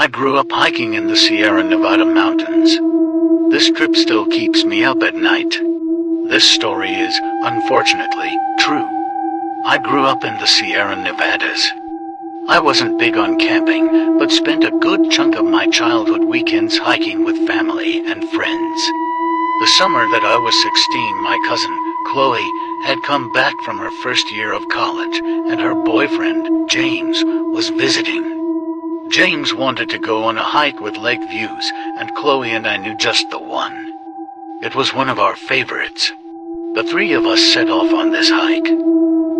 I grew up hiking in the Sierra Nevada mountains. This trip still keeps me up at night. This story is, unfortunately, true. I grew up in the Sierra Nevadas. I wasn't big on camping, but spent a good chunk of my childhood weekends hiking with family and friends. The summer that I was 16, my cousin, Chloe, had come back from her first year of college, and her boyfriend, James, was visiting. James wanted to go on a hike with lake views, and Chloe and I knew just the one. It was one of our favorites. The three of us set off on this hike.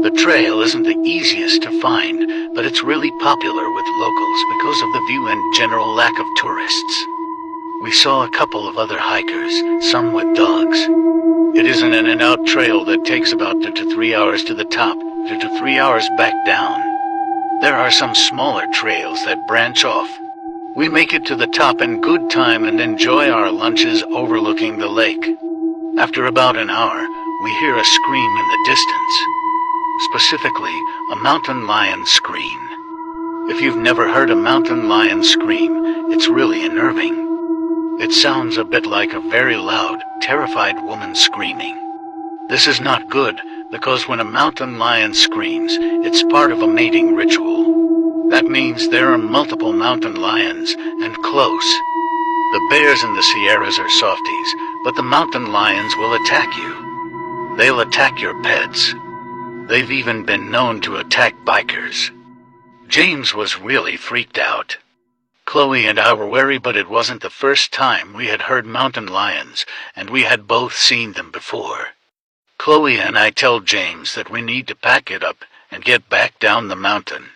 The trail isn't the easiest to find, but it's really popular with locals because of the view and general lack of tourists. We saw a couple of other hikers, some with dogs. It is an in-and-out trail that takes about 2 to 3 hours to the top, 2 to 3 hours back down. There are some smaller trails that branch off. We make it to the top in good time and enjoy our lunches overlooking the lake. After about an hour, we hear a scream in the distance. Specifically, a mountain lion scream. If you've never heard a mountain lion scream, it's really unnerving. It sounds a bit like a very loud, terrified woman screaming. This is not good, because when a mountain lion screams, it's part of a mating ritual. That means there are multiple mountain lions, and close. The bears in the Sierras are softies, but the mountain lions will attack you. They'll attack your pets. They've even been known to attack bikers. James was really freaked out. Chloe and I were wary, but it wasn't the first time we had heard mountain lions, and we had both seen them before. Chloe and I tell James that we need to pack it up and get back down the mountain.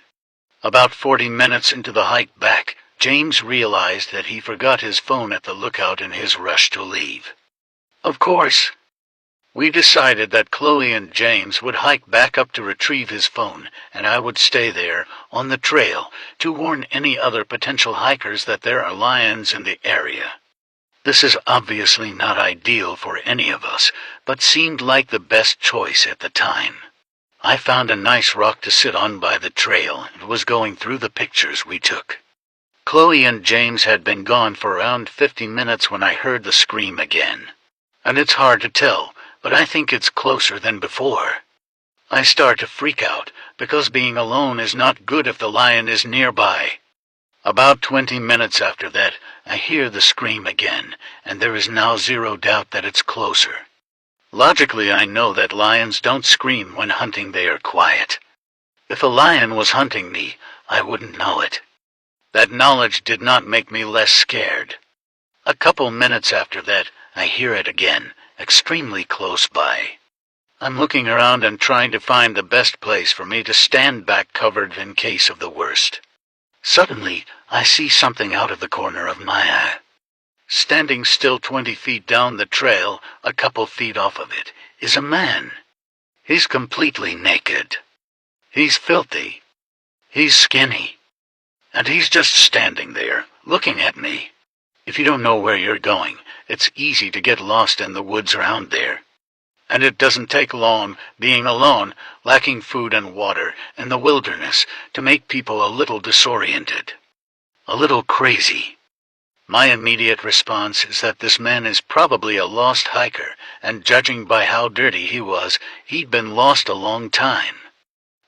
About 40 minutes into the hike back, James realized that he forgot his phone at the lookout in his rush to leave. Of course, we decided that Chloe and James would hike back up to retrieve his phone, and I would stay there, on the trail, to warn any other potential hikers that there are lions in the area. This is obviously not ideal for any of us, but seemed like the best choice at the time. I found a nice rock to sit on by the trail and was going through the pictures we took. Chloe and James had been gone for around 50 minutes when I heard the scream again. And it's hard to tell, but I think it's closer than before. I start to freak out, because being alone is not good if the lion is nearby. About 20 minutes after that, I hear the scream again, and there is now zero doubt that it's closer. Logically, I know that lions don't scream when hunting, they are quiet. If a lion was hunting me, I wouldn't know it. That knowledge did not make me less scared. A couple minutes after that, I hear it again, extremely close by. I'm looking around and trying to find the best place for me to stand back covered in case of the worst. Suddenly, I see something out of the corner of my eye. Standing still 20 feet down the trail, a couple feet off of it, is a man. He's completely naked. He's filthy. He's skinny. And he's just standing there, looking at me. If you don't know where you're going, it's easy to get lost in the woods around there. And it doesn't take long, being alone, lacking food and water, in the wilderness, to make people a little disoriented. A little crazy. My immediate response is that this man is probably a lost hiker, and judging by how dirty he was, he'd been lost a long time.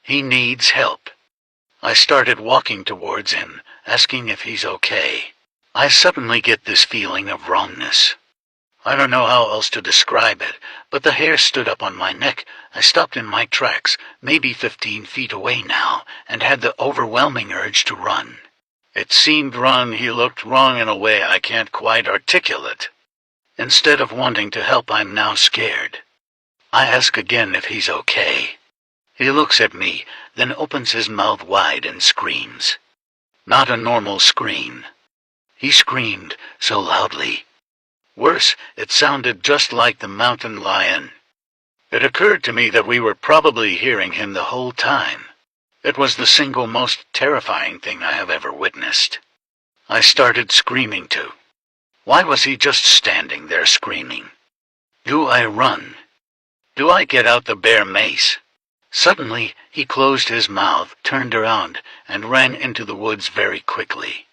He needs help. I started walking towards him, asking if he's okay. I suddenly get this feeling of wrongness. I don't know how else to describe it, but the hair stood up on my neck. I stopped in my tracks, maybe 15 feet away now, and had the overwhelming urge to run. It seemed wrong, he looked wrong in a way I can't quite articulate. Instead of wanting to help, I'm now scared. I ask again if he's okay. He looks at me, then opens his mouth wide and screams. Not a normal scream. He screamed so loudly. Worse, it sounded just like the mountain lion. It occurred to me that we were probably hearing him the whole time. It was the single most terrifying thing I have ever witnessed. I started screaming too. Why was he just standing there screaming? Do I run? Do I get out the bear mace? Suddenly, he closed his mouth, turned around, and ran into the woods very quickly.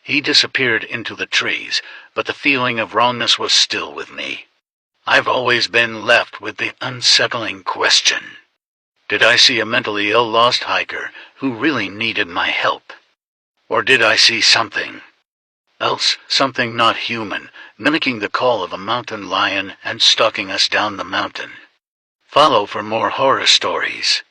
He disappeared into the trees, but the feeling of wrongness was still with me. I've always been left with the unsettling question. Did I see a mentally ill lost hiker who really needed my help? Or did I see something else, something not human, mimicking the call of a mountain lion and stalking us down the mountain? Follow for more horror stories.